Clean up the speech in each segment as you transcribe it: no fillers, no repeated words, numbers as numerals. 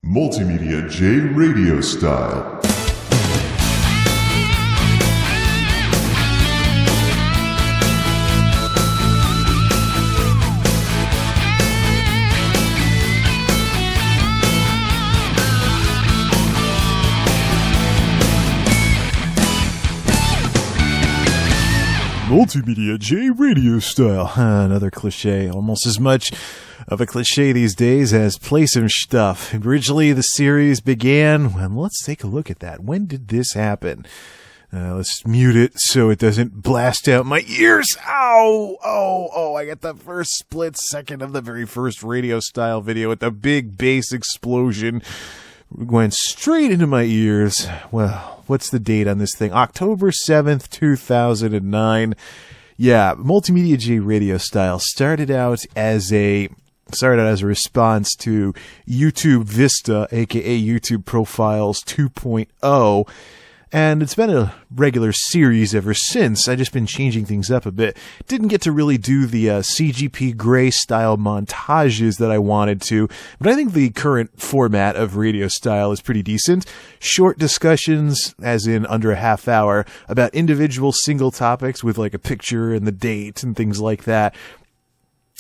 MultimediaJay RadioStyle. MultimediaJay RadioStyle. Another cliche, almost as much of a cliche these days as Play Some Stuff. Originally, the series began, well, let's take a look at that. When did this happen? Let's mute it so it doesn't blast out my ears. Ow! Oh, I got the first split second of the very first RadioStyle video with the big bass explosion. Went straight into my ears. Well, what's the date on this thing? October 7th, 2009. Yeah, MultimediaJay RadioStyle started out as a response to YouTube Vista, aka YouTube Profiles 2.0. And it's been a regular series ever since. I've just been changing things up a bit. Didn't get to really do the CGP Grey style montages that I wanted to, but I think the current format of RadioStyle is pretty decent. Short discussions, as in under a half hour, about individual single topics with like a picture and the date and things like that.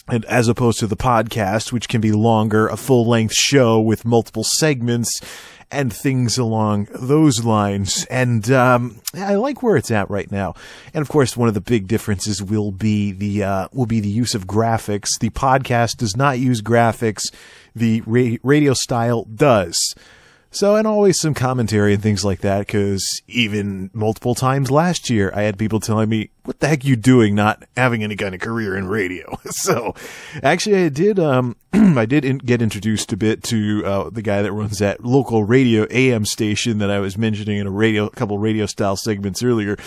And as opposed to the podcast, which can be longer, a full-length show with multiple segments and things along those lines. And I like where it's at right now. And of course, one of the big differences will be the use of graphics. The podcast does not use graphics. The RadioStyle does. So, and always some commentary and things like that, because even multiple times last year, I had people telling me, what the heck are you doing not having any kind of career in radio? So, actually, I did get introduced a bit to the guy that runs that local radio AM station that I was mentioning in a couple RadioStyle segments earlier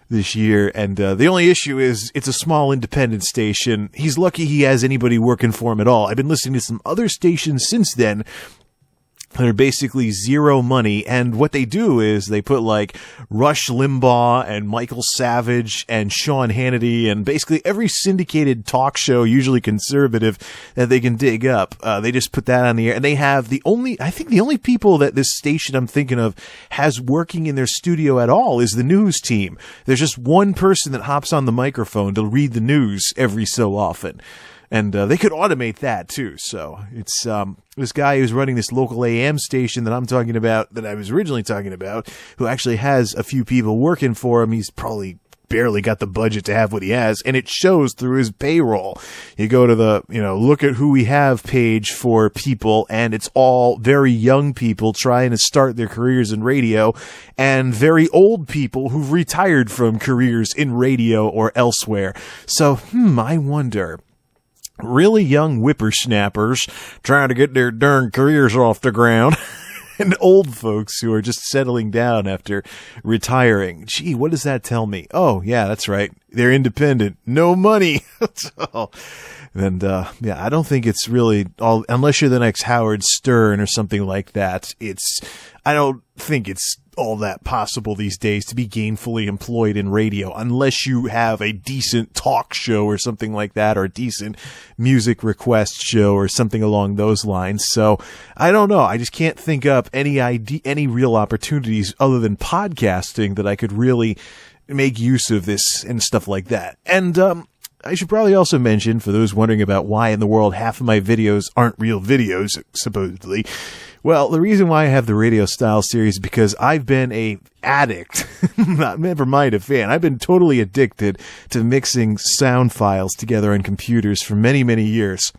this year. And the only issue is it's a small independent station. He's lucky he has anybody working for him at all. I've been listening to some other stations since then. They're basically zero money, and what they do is they put like Rush Limbaugh and Michael Savage and Sean Hannity and basically every syndicated talk show, usually conservative, that they can dig up. They just put that on the air, and they have the only people that this station I'm thinking of has working in their studio at all is the news team. There's just one person that hops on the microphone to read the news every so often. And they could automate that, too. So it's this guy who's running this local AM station that I'm talking about, that I was originally talking about, who actually has a few people working for him. He's probably barely got the budget to have what he has, and it shows through his payroll. You go to the, look at who we have page for people, and it's all very young people trying to start their careers in radio, and very old people who've retired from careers in radio or elsewhere. So, I wonder, really young whippersnappers trying to get their darn careers off the ground, and old folks who are just settling down after retiring. Gee, what does that tell me? Oh, yeah, that's right. They're independent. No money. So, and, I don't think it's really all, unless you're the next Howard Stern or something like that. I don't think it's all that possible these days to be gainfully employed in radio unless you have a decent talk show or something like that, or a decent music request show or something along those lines. So I don't know. I just can't think up any real opportunities other than podcasting that I could really make use of this and stuff like that. And I should probably also mention, for those wondering about why in the world half of my videos aren't real videos, supposedly, well, the reason why I have the RadioStyle series is because I've been a addict, never mind a fan. I've been totally addicted to mixing sound files together on computers for many, many years.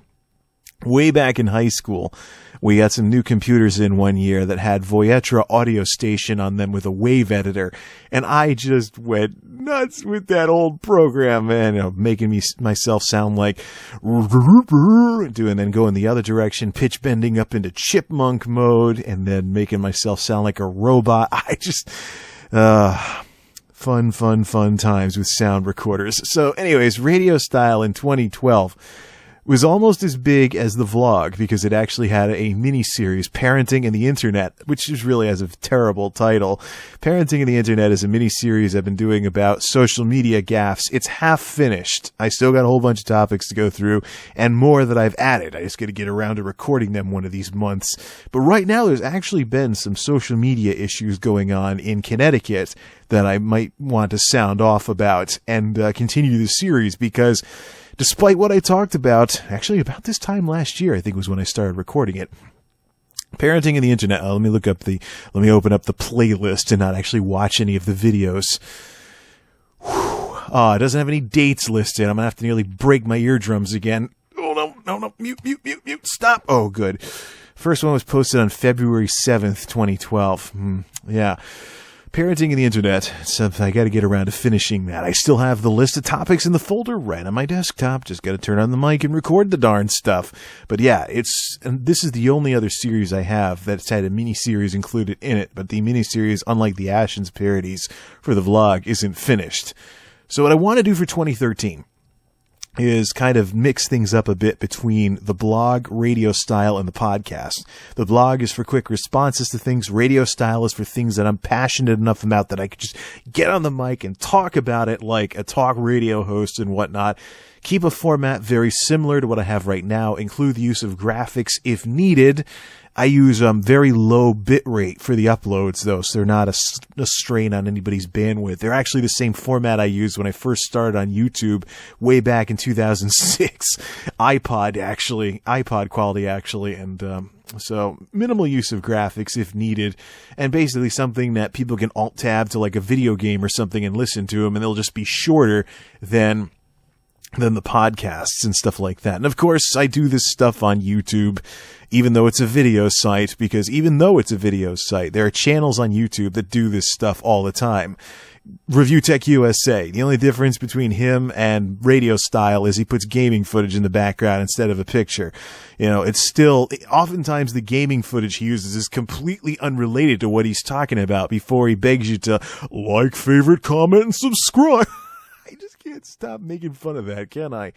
Way back in high school, we got some new computers in one year that had Voyetra Audio Station on them with a wave editor, and I just went nuts with that old program, man, making myself sound like and then go in the other direction, pitch bending up into chipmunk mode, and then making myself sound like a robot. I just fun times with sound recorders. So anyways, RadioStyle in 2012 was almost as big as the vlog because it actually had a miniseries, Parenting and the Internet, which is really has a terrible title. Parenting and the Internet is a miniseries I've been doing about social media gaffes. It's half finished. I still got a whole bunch of topics to go through and more that I've added. I just got to get around to recording them one of these months. But right now there's actually been some social media issues going on in Connecticut that I might want to sound off about and continue the series because despite what I talked about, actually about this time last year, I think was when I started recording it. Parenting and the Internet. Let me open up the playlist and not actually watch any of the videos. It doesn't have any dates listed. I'm going to have to nearly break my eardrums again. Oh, no. Mute. Stop. Oh, good. First one was posted on February 7th, 2012. Yeah. Parenting and the Internet. So I got to get around to finishing that. I still have the list of topics in the folder right on my desktop. Just got to turn on the mic and record the darn stuff. But yeah, and this is the only other series I have that's had a mini-series included in it. But the mini-series, unlike the Ashens parodies for the vlog, isn't finished. So what I want to do for 2013 is kind of mix things up a bit between the blog, radio style, and the podcast. The blog is for quick responses to things. Radio style is for things that I'm passionate enough about that I could just get on the mic and talk about it like a talk radio host and whatnot. Keep a format very similar to what I have right now. Include the use of graphics if needed. I use very low bit rate for the uploads, though, so they're not a strain on anybody's bandwidth. They're actually the same format I used when I first started on YouTube way back in 2006. iPod quality, actually, and so minimal use of graphics if needed, and basically something that people can alt-tab to like a video game or something and listen to them, and they'll just be shorter than the podcasts and stuff like that. And of course, I do this stuff on YouTube, even though it's a video site, because even though it's a video site, there are channels on YouTube that do this stuff all the time. Review Tech USA. The only difference between him and Radio Style is he puts gaming footage in the background instead of a picture. You know, it's still, oftentimes the gaming footage he uses is completely unrelated to what he's talking about before he begs you to like, favorite, comment, and subscribe. I just can't stop making fun of that, can I?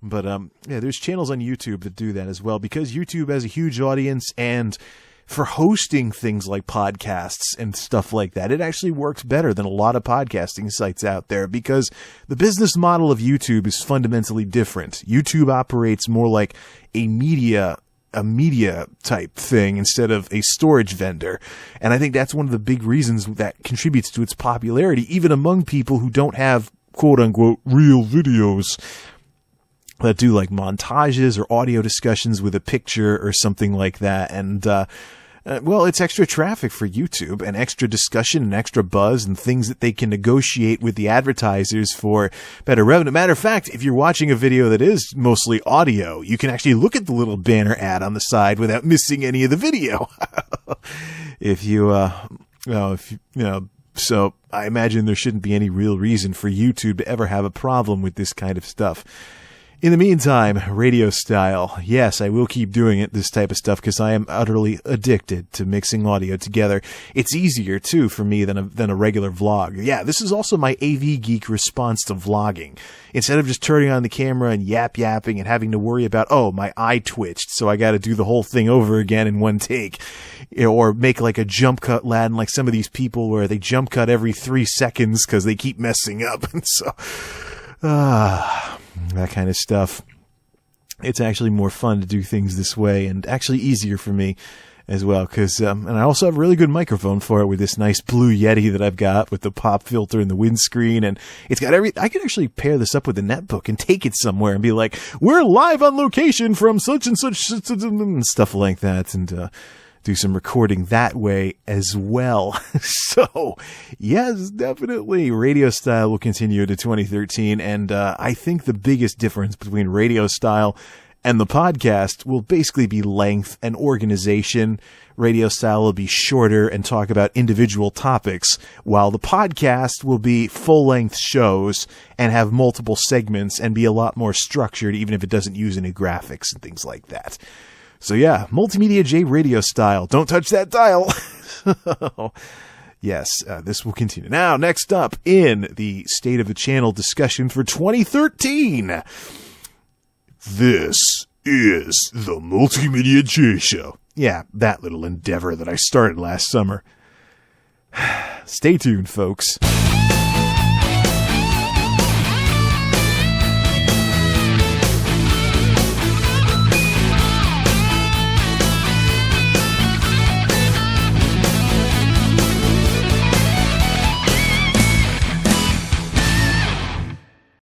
But yeah, there's channels on YouTube that do that as well because YouTube has a huge audience, and for hosting things like podcasts and stuff like that, it actually works better than a lot of podcasting sites out there because the business model of YouTube is fundamentally different. YouTube operates more like a media type thing instead of a storage vendor. And I think that's one of the big reasons that contributes to its popularity, even among people who don't have quote unquote real videos that do like montages or audio discussions with a picture or something like that. And, well, it's extra traffic for YouTube and extra discussion and extra buzz and things that they can negotiate with the advertisers for better revenue. Matter of fact, if you're watching a video that is mostly audio, you can actually look at the little banner ad on the side without missing any of the video. So I imagine there shouldn't be any real reason for YouTube to ever have a problem with this kind of stuff. In the meantime, radio style. Yes, I will keep doing it, this type of stuff, because I am utterly addicted to mixing audio together. It's easier, too, for me than a regular vlog. Yeah, this is also my AV geek response to vlogging. Instead of just turning on the camera and yapping and having to worry about, oh, my eye twitched, so I gotta do the whole thing over again in one take. You know, or make like a jump cut Latin like some of these people where they jump cut every 3 seconds because they keep messing up. And so, that kind of stuff. It's actually more fun to do things this way and actually easier for me as well because, and I also have a really good microphone for it with this nice blue Yeti that I've got with the pop filter and the windscreen, and it's got I could actually pair this up with a netbook and take it somewhere and be like, we're live on location from such and such and stuff like that, and do some recording that way as well. So, yes, definitely, radio style will continue to 2013, and I think the biggest difference between radio style and the podcast will basically be length and organization. Radio style will be shorter and talk about individual topics, while the podcast will be full-length shows and have multiple segments and be a lot more structured, even if it doesn't use any graphics and things like that. So yeah, MultimediaJay RadioStyle. Don't touch that dial. Yes, this will continue. Now, next up in the State of the Channel discussion for 2013. This is the Multimedia J Show. Yeah, that little endeavor that I started last summer. Stay tuned, folks.